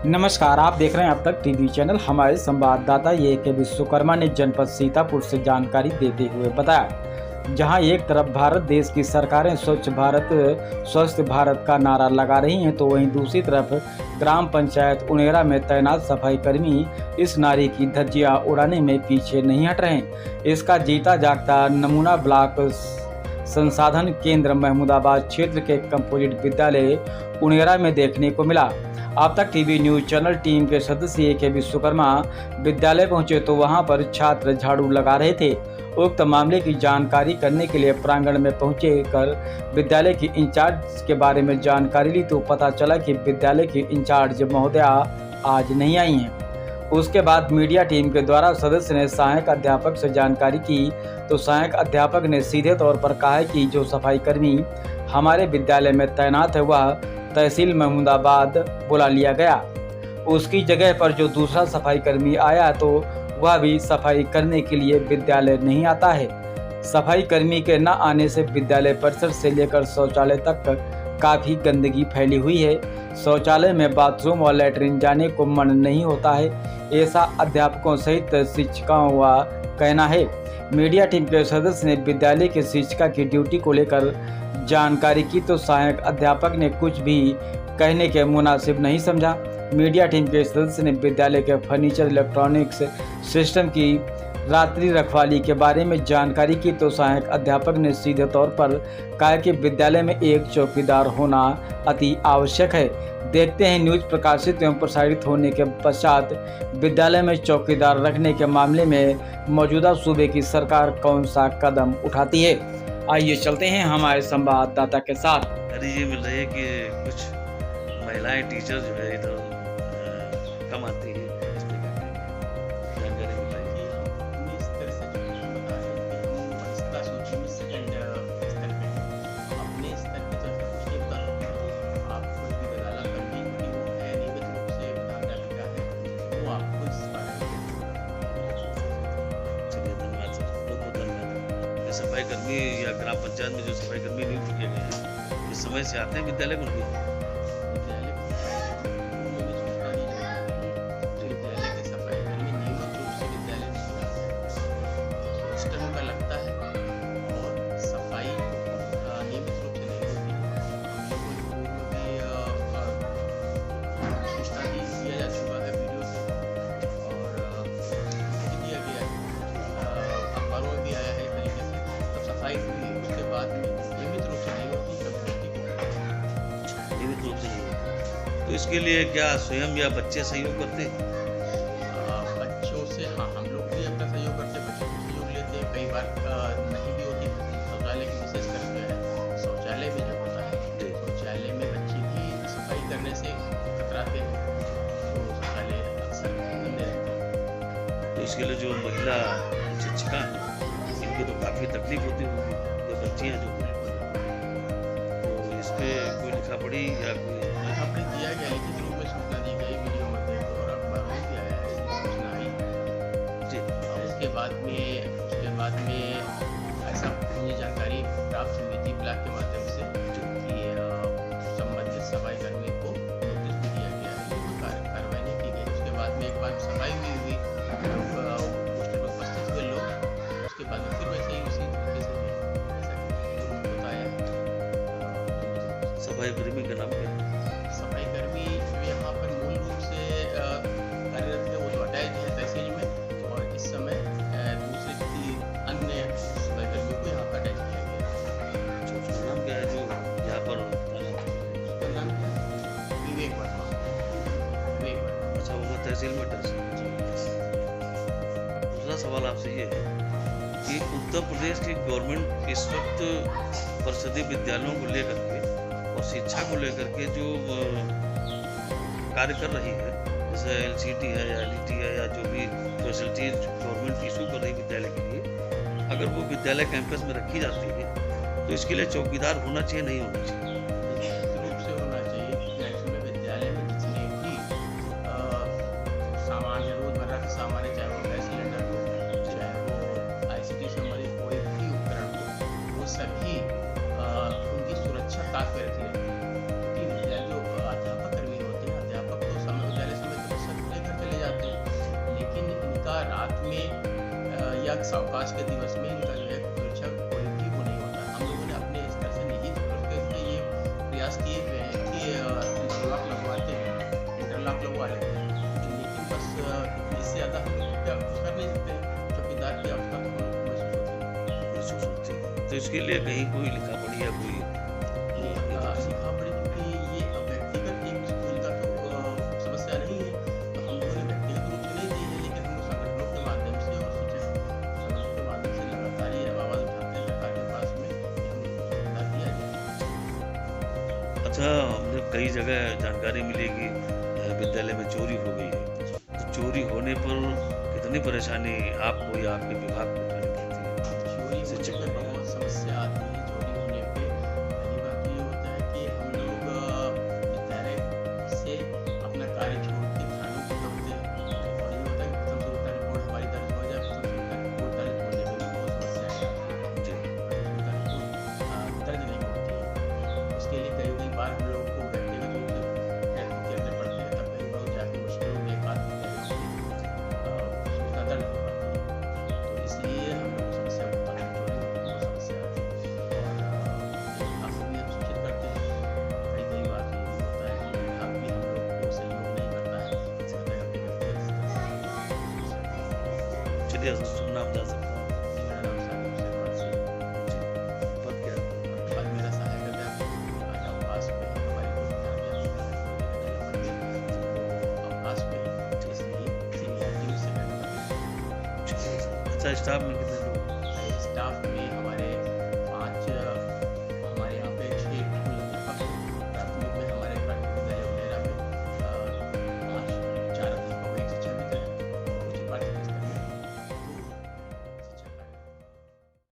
नमस्कार, आप देख रहे हैं अब तक टीवी चैनल। हमारे संवाददाता ये के विश्वकर्मा ने जनपद सीतापुर से जानकारी देते हुए बताया, जहां एक तरफ भारत देश की सरकारें स्वच्छ भारत स्वस्थ भारत का नारा लगा रही हैं, तो वहीं दूसरी तरफ ग्राम पंचायत उनेरा में तैनात सफाई कर्मी इस नारे की धज्जियां उड़ाने में पीछे नहीं हट रहे हैं। इसका जीता जागता नमूना ब्लॉक संसाधन केंद्र महमूदाबाद क्षेत्र के कंपोजिट विद्यालय उनेरा में देखने को मिला। अब तक टीवी न्यूज चैनल टीम के सदस्य के विश्वकर्मा विद्यालय पहुंचे तो वहां पर छात्र झाड़ू लगा रहे थे। उक्त मामले की जानकारी करने के लिए प्रांगण में पहुंचे कर विद्यालय की इंचार्ज के बारे में जानकारी ली तो पता चला कि विद्यालय की इंचार्ज महोदया आज नहीं आई हैं। उसके बाद मीडिया टीम के द्वारा सदस्य ने सहायक अध्यापक से जानकारी की तो सहायक अध्यापक ने सीधे तौर पर कहा है कि जो सफाई कर्मी हमारे विद्यालय में तैनात है वह तहसील महमूदाबाद बुला लिया गया। उसकी जगह पर जो दूसरा सफाई कर्मी आया तो वह भी सफाई करने के लिए विद्यालय नहीं आता है। सफाई कर्मी के न आने से विद्यालय परिसर से लेकर शौचालय तक काफ़ी गंदगी फैली हुई है। शौचालय में बाथरूम और लैट्रिन जाने को मन नहीं होता है, ऐसा अध्यापकों सहित शिक्षकों का कहना है। मीडिया टीम के सदस्य ने विद्यालय के शिक्षिका की ड्यूटी को लेकर जानकारी की तो सहायक अध्यापक ने कुछ भी कहने के मुनासिब नहीं समझा। मीडिया टीम के सदस्य ने विद्यालय के फर्नीचर इलेक्ट्रॉनिक्स सिस्टम की रात्रि रखवाली के बारे में जानकारी की तो सहायक अध्यापक ने सीधे तौर पर कहा कि विद्यालय में एक चौकीदार होना अति आवश्यक है। देखते हैं न्यूज प्रकाशित एवं प्रसारित होने के पश्चात विद्यालय में चौकीदार रखने के मामले में मौजूदा सूबे की सरकार कौन सा कदम उठाती है। आइए चलते हैं हमारे संवाददाता के साथ। ये मिल रही है कि कुछ महिलाएं टीचर जो है इधर कम आती है, इस पे जानकारी मिल रही है। हमने इस तरह से जो है बता रहे हैं कि हम वरिष्ठता सूची में सेकंड स्तर पे अपने स्तर पे तो कुछ नहीं बता सकते। आप कोई भी बदलाव करने की वो है नियमित रूप से विधानपालिका है, वो आपको इस बारे में चलिए, धन्यवाद सर, बहुत बहुत धन्यवाद। ये सफाई कर्मी या ग्राम पंचायत में जो सफाई कर्मी नियुक्त किए गए हैं, इस समय से आते हैं विद्यालय में भी। विद्यालय को नियमित सूचना दी जाती है। विद्यालय के सफाई कर्मी नियमित रूप से विद्यालय में सिस्टम का लगता है और सफाई नियमित रूप से नहीं होती है। हम लोगों को पूर्व भी सूचना दिया जा चुका है वीडियो से और भी दिया गया है, अखबारों में भी आया है। तरीके से तब सफाई हुई, उसके बाद में नियमित रूप से नहीं होती, तब नियमित रूप से नहीं होती। तो इसके लिए क्या स्वयं या बच्चे सहयोग करते हैं? बच्चों से हाँ, हम लोग भी अपना सहयोग करते हैं, बच्चों को सहयोग लेते हैं। कई बार नहीं भी होती शौचालय की, विशेष कर शौचालय में जब होता है, शौचालय में बच्चे भी सफाई करने से कतराते हैं, तो शौचालय अक्सर गंदे रहते हैं। तो इसके लिए जो महिला शिक्षिका हैं, इनकी तो काफ़ी तकलीफ होती होगी, जो बच्चियाँ जो हैं। तो इस पर कोई लिखा पढ़ी या कोई हमने दिया गया, लिखित रूप में सूचना दी गई, वीडियो मध्य और अखबारों में भी आया है, सूचना आई जी। उसके बाद में ऐसा मुझे जानकारी प्राप्त हुई थी ब्लॉक के माध्यम से कि संबंधित सफाई कर्मी को नोटिस भी दिया गया है, लेकिन कार्रवाई नहीं की गई। उसके बाद में एक बार सफाई हुई पोस्टर पर उपस्थित हुए लोग, उसके बाद में फिर वैसे ही उसी तरीके से ऐसा बताया है। सफाई कर्मी का नाम क्या है? सफाई कर्मी जो यहाँ पर मूल रूप से कार्यरत है, वो तो अटैच है तहसील में, और इस समय दूसरे अन्य सफाई कर्मियों को यहाँ पर अटैच किया गया है। उसका नाम क्या है जो यहाँ पर उसका नाम क्या है? विवेक वर्मा। अच्छा, वो तहसील में अटैच है। दूसरा सवाल आपसे ये है कि उत्तर प्रदेश की गवर्नमेंट इस वक्त परिषदीय विद्यालयों को लेकर के और शिक्षा को लेकर के जो कार्य कर रही है, जैसे LCT है या LET है या जो भी फैसिलिटीज गवर्नमेंट इशू कर रही है विद्यालय के लिए, अगर वो विद्यालय कैंपस में रखी जाती है तो इसके लिए चौकीदार होना चाहिए, नहीं होना चाहिए? निश्चित रूप से होना चाहिए। मैक्सिमम विद्यालय में जितने भी सामान है, रोजमर्रा के सामान है, चाहे वो गैस सिलेंडर हो, चाहे वो ICT संबंधित कोई भी उपकरण हो, वो सभी उनकी सुरक्षा ताक पे रखी रहती है। क्योंकि विद्यालय जो अध्यापक कर्मी होते हैं, अध्यापक तो समय विद्यालय से रात में या अवकाश के दिवस में इनका जो है सुरक्षा क्वालिटी वो नहीं होता। हम लोगों ने अपने स्तर से निहित करके ये प्रयास किए हुए हैं कि इंटरलॉक लगवाते हैं, इंटरलॉक लगवा लेते हैं, लेकिन बस इससे ज़्यादा हम लोग क्या कर नहीं सकते हैं। चौकीदार की अवस्था तो हम लोग को महसूस होती है। तो इसके लिए कहीं कोई लिखा पढ़ी या कोई लिखा पढ़ी, क्योंकि ये व्यक्तिगत एक स्कूल का तो समस्या नहीं है, तो हम लोगों ने व्यक्तिगत रूप से नहीं दी है, लेकिन हम लोग संगठनों के माध्यम से और शिक्षक संगठनों के माध्यम से लगातार ये आवाज़ उठाते हैं सरकार के पास में कि हम लोग को सुविधा दिया जाए। अच्छा, हमने कई जगह जानकारी मिली कि विद्यालय में चोरी हो गई है। तो चोरी होने पर कितनी परेशानी आपको या आपके विभाग को उठानी पड़ती है? चोरी होने पे बहुत समस्या आती है। चोरी होने पे पहली बात तो ये होता है कि हम लोग विद्यालय से अपना कार्य छोड़ के थानों को दौड़ते हैं, और ये होता है कि प्रथम से उल्टा रिपोर्ट हमारी दर्ज हो जाए, प्रथम से उल्टा रिपोर्ट दर्ज होने में भी बहुत समस्याएं आती हैं। जी, प्रथम से उल्टा रिपोर्ट दर्ज नहीं होती है। उसके लिए कई कई बार हम लोग को व्यक्तिगत रूप से प्रयत्न करने पड़ते हैं, तब कई बार जाके मुश्किलों में एक आध सुविधा दर्ज हो पाती है। तो इसलिए हम लोग को समस्या बहुत आती है, चोरी होने की बहुत समस्या आती है। और आपको भी हम सूचित करते हैं। कई कई बार ये भी होता है कि विभाग भी हम लोग को सहयोग नहीं करता है, कहता है अपने व्यक्तिगत स्तर से समस्या आती है। चलिए शुभ नाम जान सकता हूँ? जी, मेरा नाम साकिब शेरवाल सिंह है। जी, पद क्या है? पद मेरा सहायक अध्यापक आज अवकाश पे है। हमारी कोई विद्यार्थी अवकाश पे है, इसलिए सीनियरिटी से मैंने अच्छा, स्टाफ में कितने लोग?